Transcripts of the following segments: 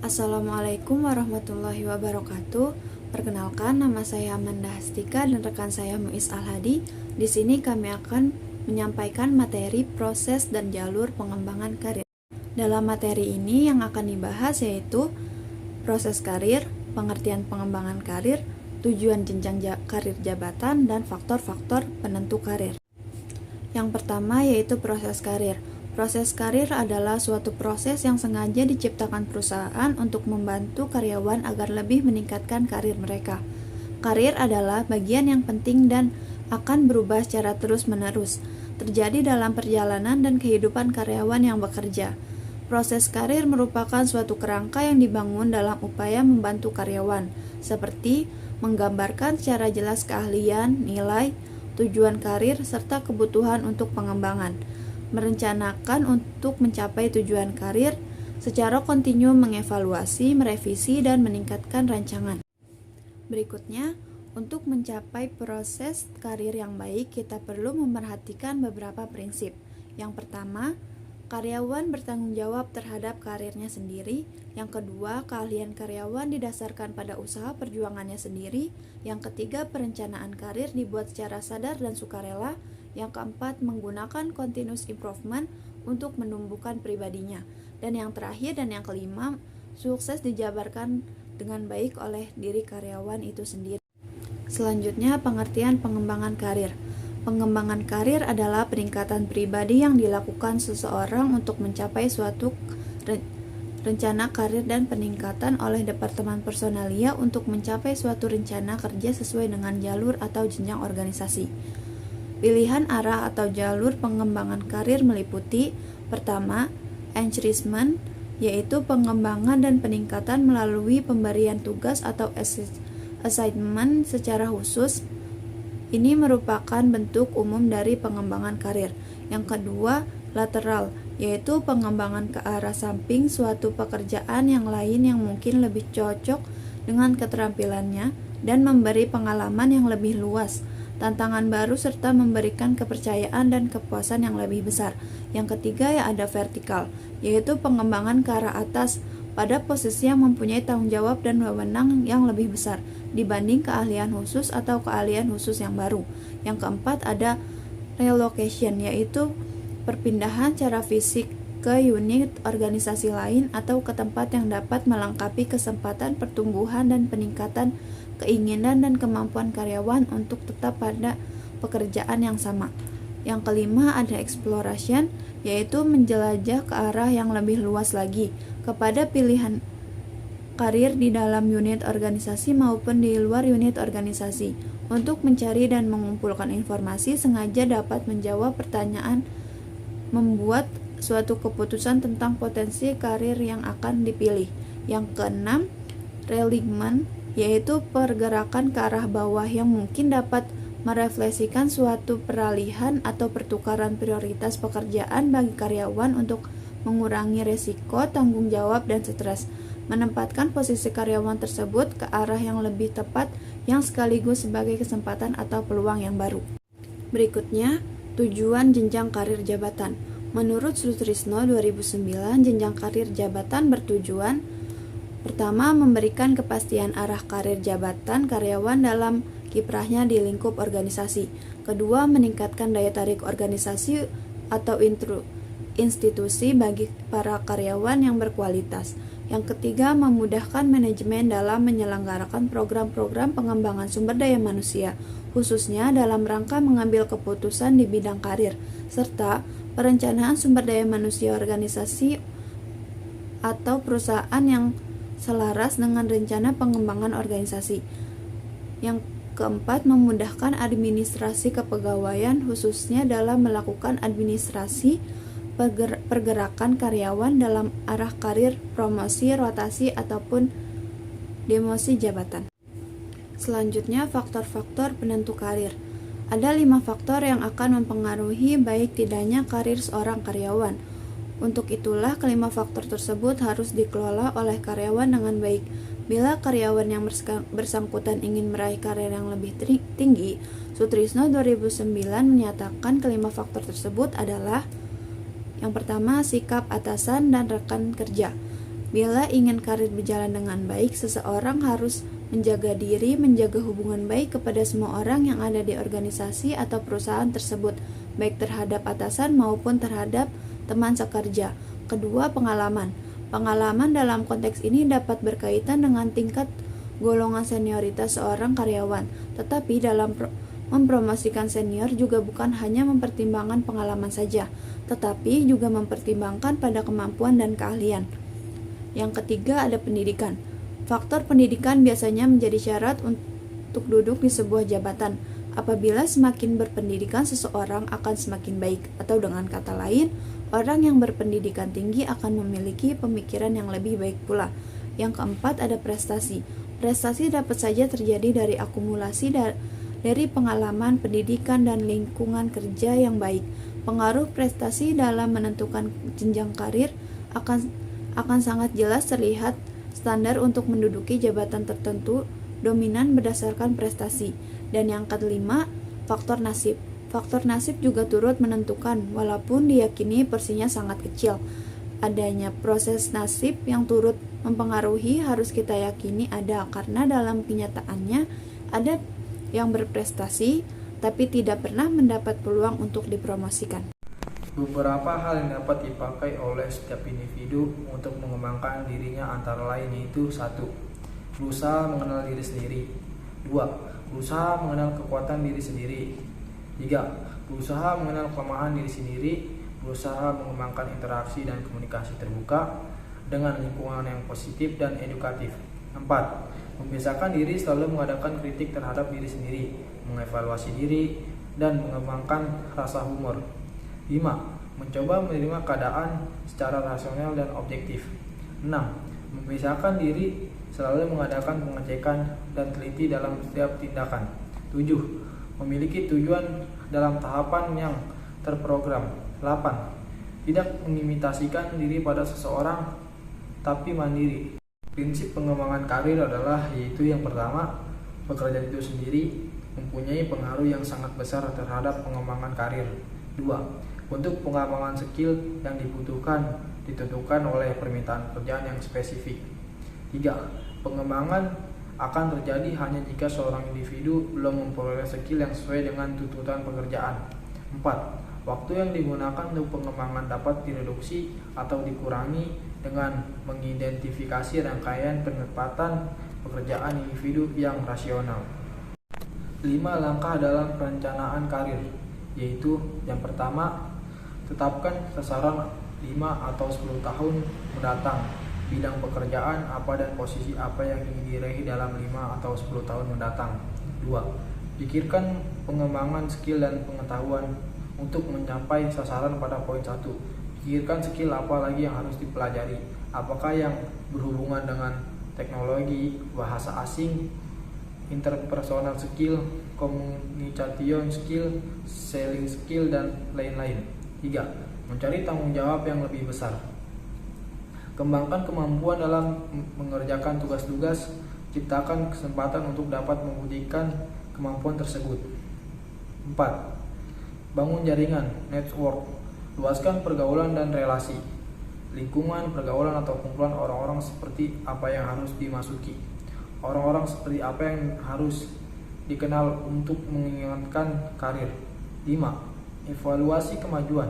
Assalamualaikum warahmatullahi wabarakatuh. Perkenalkan, nama saya Amanda Hastika dan rekan saya Muiz Alhadi. Di sini kami akan menyampaikan materi proses dan jalur pengembangan karir. Dalam materi ini yang akan dibahas yaitu proses karir, pengertian pengembangan karir, tujuan jenjang karir jabatan, dan faktor-faktor penentu karir. Yang pertama yaitu proses karir. Proses karir adalah suatu proses yang sengaja diciptakan perusahaan untuk membantu karyawan agar lebih meningkatkan karir mereka. Karir adalah bagian yang penting dan akan berubah secara terus-menerus, terjadi dalam perjalanan dan kehidupan karyawan yang bekerja. Proses karir merupakan suatu kerangka yang dibangun dalam upaya membantu karyawan, seperti menggambarkan secara jelas keahlian, nilai, tujuan karir, serta kebutuhan untuk pengembangan. Merencanakan untuk mencapai tujuan karir, secara kontinu mengevaluasi, merevisi, dan meningkatkan rancangan. Berikutnya, untuk mencapai proses karir yang baik, kita perlu memerhatikan beberapa prinsip. Yang pertama, karyawan bertanggung jawab terhadap karirnya sendiri. Yang kedua, keahlian karyawan didasarkan pada usaha perjuangannya sendiri. Yang ketiga, perencanaan karir dibuat secara sadar dan sukarela. Yang keempat, menggunakan continuous improvement untuk menumbuhkan pribadinya. Dan yang terakhir dan yang kelima, sukses dijabarkan dengan baik oleh diri karyawan itu sendiri. Selanjutnya, pengertian pengembangan karir. Pengembangan karir adalah peningkatan pribadi yang dilakukan seseorang untuk mencapai suatu rencana karir dan peningkatan oleh Departemen Personalia untuk mencapai suatu rencana kerja sesuai dengan jalur atau jenjang organisasi. Pilihan arah atau jalur pengembangan karir meliputi: pertama, enrichment, yaitu pengembangan dan peningkatan melalui pemberian tugas atau assignment secara khusus. Ini merupakan bentuk umum dari pengembangan karir. Yang kedua, lateral, yaitu pengembangan ke arah samping suatu pekerjaan yang lain yang mungkin lebih cocok dengan keterampilannya dan memberi pengalaman yang lebih luas, tantangan baru, serta memberikan kepercayaan dan kepuasan yang lebih besar. Yang ketiga ya ada vertikal, yaitu pengembangan ke arah atas pada posisi yang mempunyai tanggung jawab dan wewenang yang lebih besar dibanding keahlian khusus atau keahlian khusus yang baru. Yang keempat ada relocation, yaitu perpindahan secara fisik ke unit organisasi lain atau ke tempat yang dapat melengkapi kesempatan pertumbuhan dan peningkatan keinginan dan kemampuan karyawan untuk tetap pada pekerjaan yang sama. Yang kelima ada exploration, yaitu menjelajah ke arah yang lebih luas lagi kepada pilihan karir di dalam unit organisasi maupun di luar unit organisasi untuk mencari dan mengumpulkan informasi sengaja dapat menjawab pertanyaan, membuat suatu keputusan tentang potensi karir yang akan dipilih. Yang keenam, realignment, yaitu pergerakan ke arah bawah yang mungkin dapat merefleksikan suatu peralihan atau pertukaran prioritas pekerjaan bagi karyawan untuk mengurangi resiko, tanggung jawab, dan stres, menempatkan posisi karyawan tersebut ke arah yang lebih tepat yang sekaligus sebagai kesempatan atau peluang yang baru. Berikutnya, tujuan jenjang karir jabatan. Menurut Sutrisno 2009, jenjang karir jabatan bertujuan: pertama, memberikan kepastian arah karir jabatan karyawan dalam kiprahnya di lingkup organisasi. Kedua, meningkatkan daya tarik organisasi atau institusi bagi para karyawan yang berkualitas. Yang ketiga, memudahkan manajemen dalam menyelenggarakan program-program pengembangan sumber daya manusia, khususnya dalam rangka mengambil keputusan di bidang karir, serta perencanaan sumber daya manusia organisasi atau perusahaan yang selaras dengan rencana pengembangan organisasi. Yang keempat, memudahkan administrasi kepegawaian khususnya dalam melakukan administrasi pergerakan karyawan dalam arah karir, promosi, rotasi, ataupun demosi jabatan. Selanjutnya, faktor-faktor penentu karir. Ada 5 faktor yang akan mempengaruhi baik tidaknya karir seorang karyawan. Untuk itulah kelima faktor tersebut harus dikelola oleh karyawan dengan baik. Bila karyawan yang bersangkutan ingin meraih karir yang lebih tinggi, Sutrisno 2009 menyatakan kelima faktor tersebut adalah: yang pertama, sikap atasan dan rekan kerja. Bila ingin karir berjalan dengan baik, seseorang harus menjaga diri, menjaga hubungan baik kepada semua orang yang ada di organisasi atau perusahaan tersebut, baik terhadap atasan maupun terhadap teman sekerja. Kedua, pengalaman. Pengalaman dalam konteks ini dapat berkaitan dengan tingkat golongan senioritas seorang karyawan, tetapi dalam mempromosikan senior juga bukan hanya mempertimbangkan pengalaman saja, tetapi juga mempertimbangkan pada kemampuan dan keahlian. Yang ketiga ada pendidikan. Faktor pendidikan biasanya menjadi syarat untuk duduk di sebuah jabatan. Apabila semakin berpendidikan, seseorang akan semakin baik, atau dengan kata lain, orang yang berpendidikan tinggi akan memiliki pemikiran yang lebih baik pula. Yang keempat ada prestasi. Prestasi dapat saja terjadi dari akumulasi dari pengalaman, pendidikan, dan lingkungan kerja yang baik. Pengaruh prestasi dalam menentukan jenjang karir akan sangat jelas terlihat. Standar untuk menduduki jabatan tertentu dominan berdasarkan prestasi. Dan yang kelima, faktor nasib. Faktor nasib juga turut menentukan, walaupun diyakini porsinya sangat kecil. Adanya proses nasib yang turut mempengaruhi harus kita yakini ada, karena dalam kenyataannya ada yang berprestasi tapi tidak pernah mendapat peluang untuk dipromosikan. Beberapa hal yang dapat dipakai oleh setiap individu untuk mengembangkan dirinya antara lain yaitu 1. Berusaha mengenal diri sendiri. 2. Berusaha mengenal kekuatan diri sendiri. 3. Berusaha mengenal kelemahan diri sendiri. Berusaha mengembangkan interaksi dan komunikasi terbuka dengan lingkungan yang positif dan edukatif. 4. Membiasakan diri selalu mengadakan kritik terhadap diri sendiri, mengevaluasi diri, dan mengembangkan rasa humor. 5. Mencoba menerima keadaan secara rasional dan objektif. 6. Membiasakan diri selalu mengadakan pengecekan dan teliti dalam setiap tindakan. 7. Memiliki tujuan dalam tahapan yang terprogram. 8. Tidak mengimitasikan diri pada seseorang, tapi mandiri. Prinsip pengembangan karir adalah yaitu yang pertama, pekerjaan itu sendiri mempunyai pengaruh yang sangat besar terhadap pengembangan karir. 2. Untuk pengembangan skill yang dibutuhkan ditentukan oleh permintaan pekerjaan yang spesifik. 3. Pengembangan akan terjadi hanya jika seorang individu belum memperoleh skill yang sesuai dengan tuntutan pekerjaan. 4. Waktu yang digunakan untuk pengembangan dapat direduksi atau dikurangi dengan mengidentifikasi rangkaian penempatan pekerjaan individu yang rasional. 5 langkah dalam perencanaan karir, yaitu yang pertama, tetapkan sasaran 5 atau 10 tahun mendatang, bidang pekerjaan apa dan posisi apa yang ingin diraih dalam 5 atau 10 tahun mendatang. 2. Pikirkan pengembangan skill dan pengetahuan untuk mencapai sasaran pada poin 1. Pikirkan skill apa lagi yang harus dipelajari, apakah yang berhubungan dengan teknologi, bahasa asing, interpersonal skill, communication skill, selling skill, dan lain-lain. 3. Mencari tanggung jawab yang lebih besar. Kembangkan kemampuan dalam mengerjakan tugas-tugas, ciptakan kesempatan untuk dapat membuktikan kemampuan tersebut. 4. Bangun jaringan, network, luaskan pergaulan dan relasi. Lingkungan, pergaulan atau kumpulan orang-orang seperti apa yang harus dimasuki. Orang-orang seperti apa yang harus dikenal untuk mengingatkan karir. 5. Evaluasi kemajuan.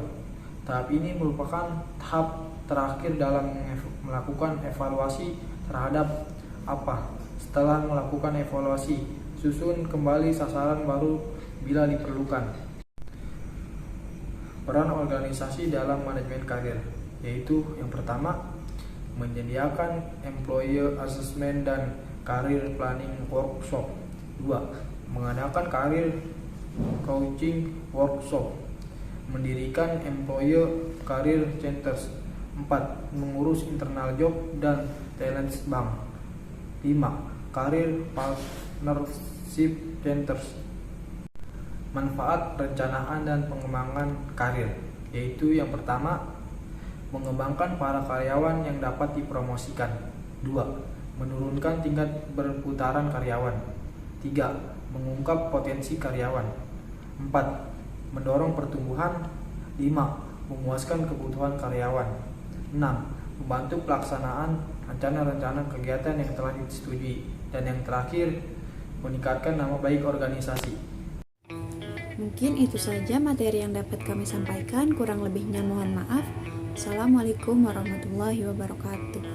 Tahap ini merupakan tahap terakhir dalam melakukan evaluasi terhadap apa. Setelah melakukan evaluasi, susun kembali sasaran baru bila diperlukan. Peran organisasi dalam manajemen karir, yaitu yang pertama, menyediakan employee assessment dan career planning workshop. 2. Mengadakan career coaching workshop. Mendirikan employee career centers. 4. Mengurus internal job dan talent bank. 5. Career partnership centers. Manfaat perencanaan dan pengembangan karir, yaitu yang pertama, mengembangkan para karyawan yang dapat dipromosikan. 2. Menurunkan tingkat berputaran karyawan. 3. Mengungkap potensi karyawan. 4. Mendorong pertumbuhan. 5. Memuaskan kebutuhan karyawan. 6. membantu pelaksanaan rencana-rencana kegiatan yang telah disetujui, dan yang terakhir, meningkatkan nama baik organisasi. Mungkin itu saja materi yang dapat kami sampaikan, kurang lebihnya mohon maaf. Assalamualaikum warahmatullahi wabarakatuh.